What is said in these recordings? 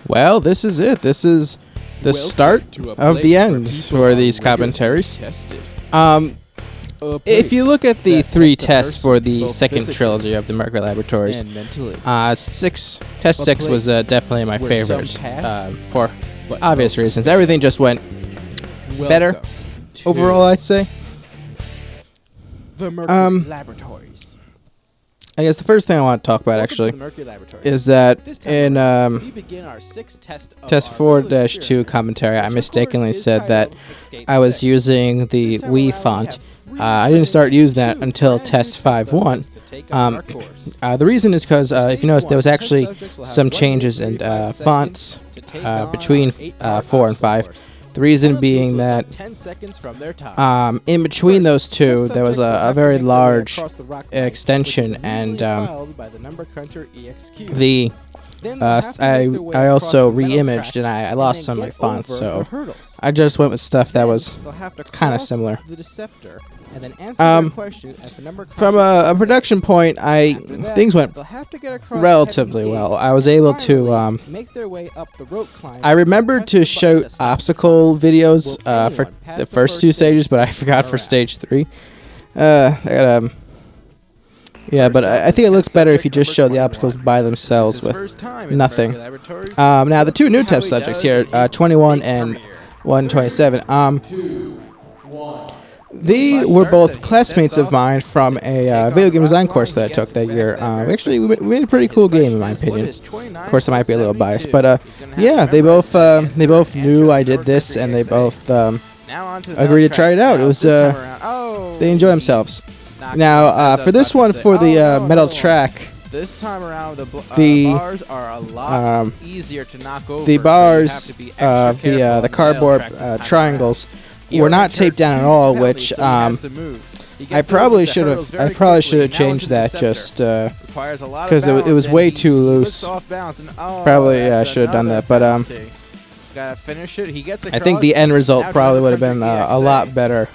Well, this is it. This is the start of the end for these commentaries. If you look at the 3 tests for the second trilogy of the Mercury Laboratories, test 6 was definitely my favorite for obvious reasons. Everything just went better overall, I'd say. The Mercury Laboratories. I guess the first thing I want to talk about actually is that in test 4-2 commentary, I mistakenly said that I was using the Wii font. I didn't start using that until test 5.1. The reason is because, if you notice, there was actually some changes in fonts between 4 and 5. The reason being that in between those two, there was a very large extension, and I also re-imaged and I lost some of my fonts, so I just went with stuff that was kind of similar. From a production point, things went relatively well. I was able to I remembered to shoot obstacle videos for the first 2 stages, but I forgot for stage 3. Yeah, but I think it looks better if you just show the obstacles by themselves with nothing. Now the 2 new test subjects here, 21 and 127. They were both classmates of mine from a video game design course that I took that year. We made a pretty cool game, in my opinion. Of course, I might be a little biased, but yeah, they both knew I did this, and they both agreed to try it out. It was they enjoy themselves. Now, for this one, for the metal track, this time around, the bars are a lot easier to knock over. The bars, the cardboard triangles, were not taped down at all, which I probably should have changed that just because it was way too loose. Probably should have done that, but I think the end result probably would have been a lot better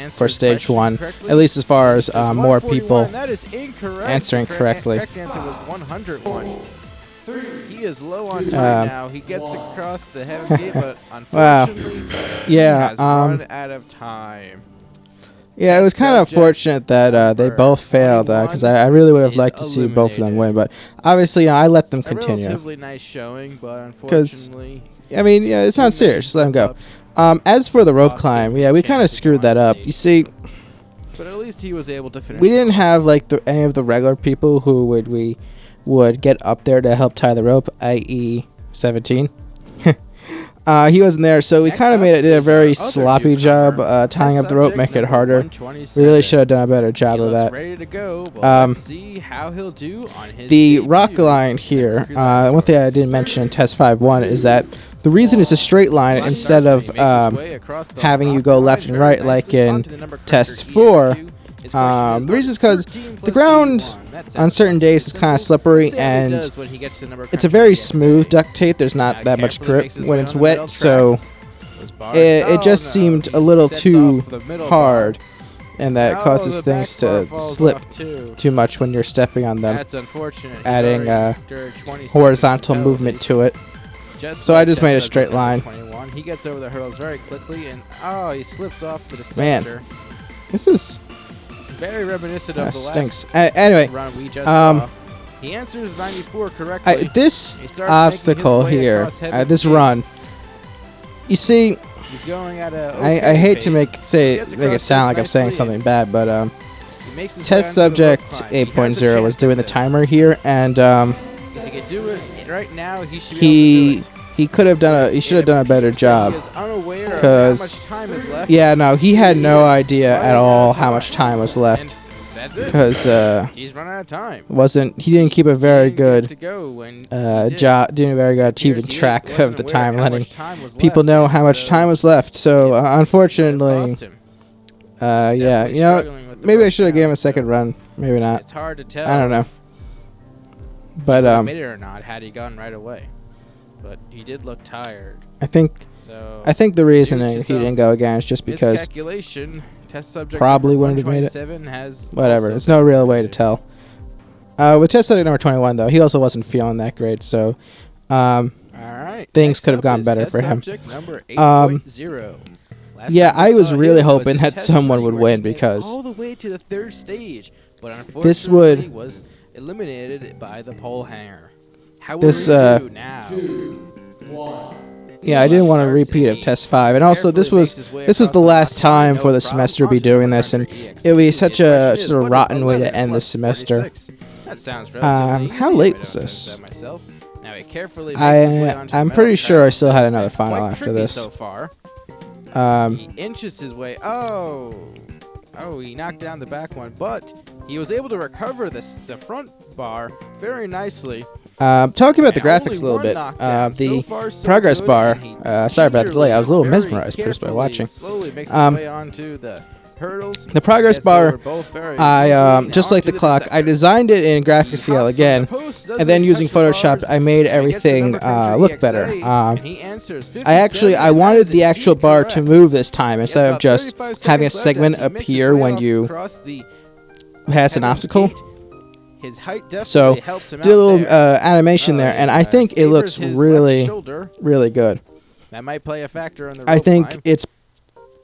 for stage 1, at least as far as more people answering correctly. He is low on time now. He gets across the Heaven's Gate, but unfortunately, he has run out of time. Yeah, it was kind of fortunate that they both failed, because I really would have liked to see both of them win, but obviously I let them continue. A relatively nice showing, but unfortunately, I mean, yeah, it's not serious. Just let them go. As for the rope climb, yeah, we kind of screwed that up. You see, but at least he was able to finish. We didn't have like any of the regular people who would get up there to help tie the rope, i.e. 17. He wasn't there, so we kind of did a very sloppy job tying up the rope, making it harder. We really should have done a better job of that. The rock line here, one thing I didn't mention in test 5.1 is that the reason it's a straight line instead of having you go left and right like in test 4. The reason is because the ground on certain days is kind of slippery, and it's a very smooth duct tape. There's not that much grip when it's wet, so it just seemed a little too hard, and that causes things to slip too much when you're stepping on them, adding horizontal movement to it. So I just made a straight line. He gets over the hurdles very quickly, and he slips off to the Man, center. this is very reminiscent of the stinks. last Anyway, run we just saw. He answers 94 correctly. This obstacle here, this run, you see, he's going at I hate to make it sound like I'm saying something bad, but test subject 8.0 was doing the timer here, and if he could do it right now, he should be able to do it. He should have done a better job, because he had no idea at all how much time was left, because he's run out of time. He didn't keep a very good job, doing a very good keeping track of the time, letting people know how much time was left. So unfortunately, yeah, you know, maybe I should have given him a second run, maybe not. It's hard to tell. I don't know, but made it or not had he gone right away. But he did look tired. I think the reason he didn't go again is just because test subject probably wouldn't have made it. Whatever. There's no real way to tell. With test subject number 21, though, he also wasn't feeling that great. So, all right. things could have gone better for him. Number 8.0. Yeah, I was really hoping that someone would win because all the way to the third stage, but unfortunately this would was eliminated by the pole hanger. How will this we do now? 2, 1. yeah, I didn't want a repeat of test 5, and also this was the last time for the semester to be doing this, and it would be such a rotten way to end the semester. That sounds relatively easy. How late I was don't this? think so myself. Now he carefully makes his way onto the I'm metal pretty sure I tracks. still had another final Quite after tricky this. so far. Um, He inches his way. Oh, he knocked down the back one, but he was able to recover the front bar very nicely. talking about the And graphics a only little one bit, knockdown. the So far, so progress good, bar. and he Sorry about the delay. I was a little very mesmerized just by carefully, watching. Slowly makes his way onto the hurdles. The progress Gets bar, over both very I easily. just Now like the onto clock, I sector. designed it in Graphics Hops CL on again, the post, doesn't and then using touch the Photoshop, bars, I made and he gets the everything number country look better. EXA, and he answers 57, I and that wanted is the actual indeed bar to correct. move this time He has instead of about just 35 having a seconds left segment as he makes his appear way when off you across the pass an heaven's obstacle. gate. His height definitely So, helped him did a out little there. animation there, and I think it favors looks his left really, shoulder. really good. That might play a factor in the I rope think climb. it's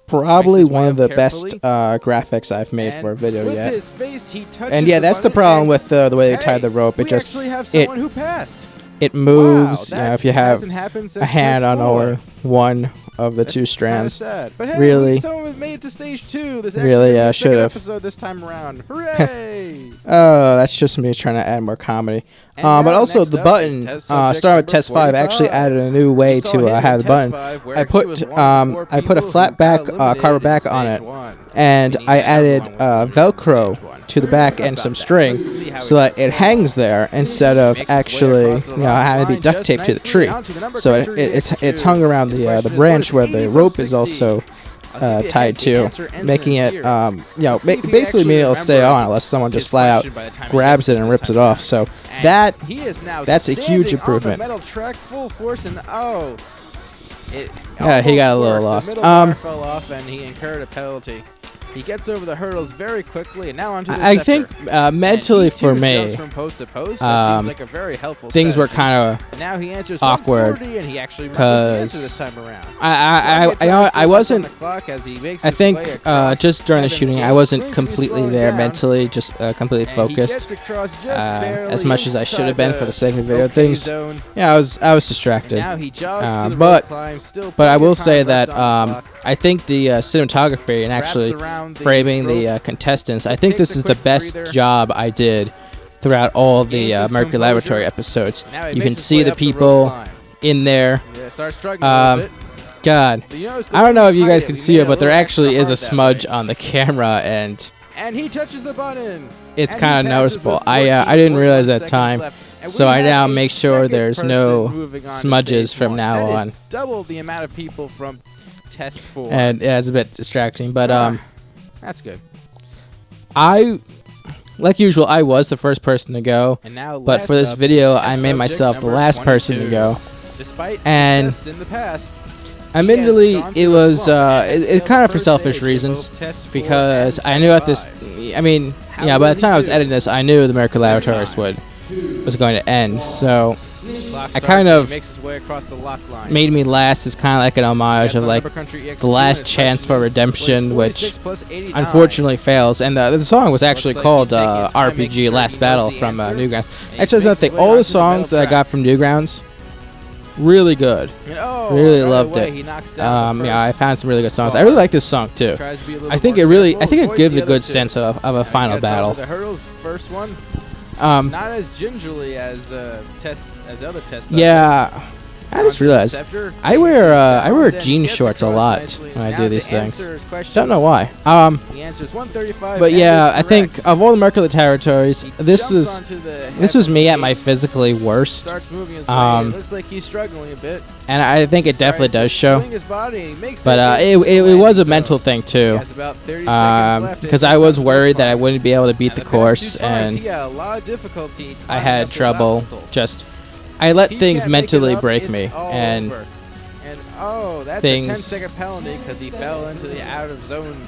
probably Makes his way one of up the best carefully. graphics I've made And for a video with yet. his face, he touches And yeah, that's the button, problem and with the way they tied hey, the rope. It we just actually have someone who passed. it moves. Wow, You know, that if you have hasn't happened a since hand test on 4. only one of the two That's strands. kinda sad. But hey, Really? someone made it to stage 2. This Really, actually should have. episode this time around. Hooray! Oh, that's just me trying to add more comedy. And But now also next the up button, is test subject starting with number test 5, actually 45. added a new way We saw to him in have the test button. 5 where I he put was one of 4 I put a people flat who back got eliminated cover in back on stage it, 1. and Meaning I that added everyone was eliminated in Velcro stage 1. to the back and About some that. string, Let's see how so he that does it so hangs there instead of Makes his way actually, across the having to be line duct just taped to the nicely tree. onto the number So country it's EX2. hung around His the question is, branch what where is the 80 rope plus is also 60? I'll give you a tied hint. The to, answer ends making in it zero. Let's see if he basically actually meaning it'll stay remembered on unless someone just his flat out question by the time he grabs gets it to and this rips it time off. around. So And that he is now that's a huge standing improvement. on the metal track full force, and it Yeah, he got a little almost lost. worked. The middle bar fell off, and he incurred a penalty. He gets over the hurdles very quickly, and now onto the I think mentally for jumps me, from post to post. That seems like a very helpful things were strategy. kind And now he answers awkward, 140, and he actually remembers the answer this 'cause time around. I wasn't. I think just just during the shooting, I wasn't completely there mentally, just completely focused as much as I should have been for the sake of the video things. Yeah, I was distracted. Now he jogs to the but rope climb, still but I plenty will of time say left that on the clock. I think the cinematography and Wraps actually around the framing the rope, contestants, I think takes this a is the quick best breather. job I did throughout all the Gains his Mercury composure. Laboratory episodes. Now he You can makes his see way the up rope people climb. in there. Yeah, starts struggling a little bit. God, But you notice the I don't know way if we you tied guys it, can we see made it, but there little actually is extra a hard that smudge way. on the camera, and And he touches the button. it's And kind he of passes noticeable. with I didn't 14.1 realize that seconds time, left. And so we I have now a make sure second there's person no moving on to smudges stage from one. now That is on. double the amount of people from test 4. And yeah, it's a bit distracting, but That's good. like usual, I was the first person to go, And now but for last this up video, is I test made subject myself the number last person to 22. go. Despite And success in the past, admittedly, gone it through a was slump and has it failed kind the of for first selfish stage in reasons, both test 4 because and I test knew at this. 5. I mean, How yeah, by will the time he I was do editing this, I knew the Mercury Laboratories time? was going to end. So Clock I starts kind and of he makes his way across the lock line. made me last is kind of like an homage Gets of on like Number Country EX2 the last and chance his for question is, redemption, what which is 46 plus 89? unfortunately fails. And the song was actually Looks like called he's taking his time, making RPG sure Last he knows Battle the from answer. Newgrounds. And he Actually, that's makes another his thing. way All the onto the songs metal that I track. got from Newgrounds, really good. And, oh, Really right loved away, it. he knocks down the Yeah, I first found some really good songs. I bar. really like this song too. Tries to be a little I think more it really, careful, I think it avoids gives the a other good two. sense of a Now he final gets onto battle. The hurdles, first one, not as gingerly as other tests. Yeah, I just realized I wear jean shorts a lot nicely. when I Now do to these things. answer his question, Don't know why. He answers 135. But and yeah, is I think correct. of all the Mercury Laboratories, He this jumps was onto the me at my heavens gate, physically worst, starts moving his way. Um, It looks like he's struggling a bit. and I think it definitely does show. Swing his body, and he makes But it it into the was a landing zone. mental thing He too, has about 30 seconds left because in I his was uphill worried that I climb. wouldn't be able to beat Now, the past course, two times, and he had a lot of difficulty I climbing had up this trouble. obstacle. Just I let He things can't make it mentally up, break it's me, all and over. And that's things- a 10-second penalty because he fell into the out of zone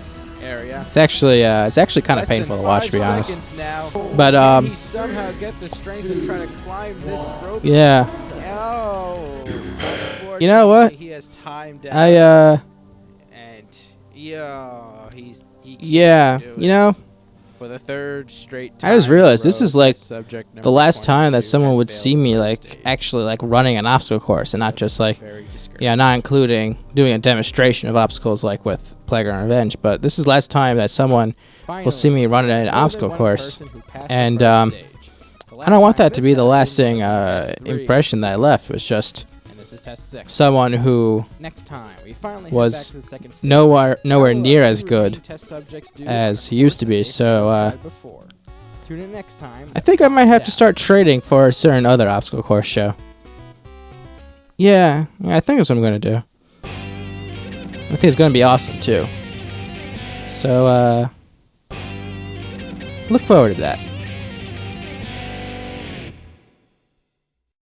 area. it's actually kind of Less than painful to watch, to be 5 honest. seconds now. But, Can he somehow get the strength to try to climb this rope? Yeah. Oh, unfortunately, You know what? He has timed out. And yeah, you know, for the third straight time. I just realized this is like subject the last time that 22 someone has would failed see the me first like stage. actually like running an obstacle course and not just like, Very discouraging. yeah, not including doing a demonstration of obstacles like with Playground Revenge. But this is the last time that someone will see me running an obstacle course. And I don't want that to be the lasting impression that I left. It was just someone who Next time, we finally was head back to the second stage. nowhere near as All good remaining test subjects do as he used to be. So before. Tune in next time. I think I might have to start trading for a certain other obstacle course show. Yeah, I think that's what I'm gonna do. I think it's gonna be awesome too. So look forward to that.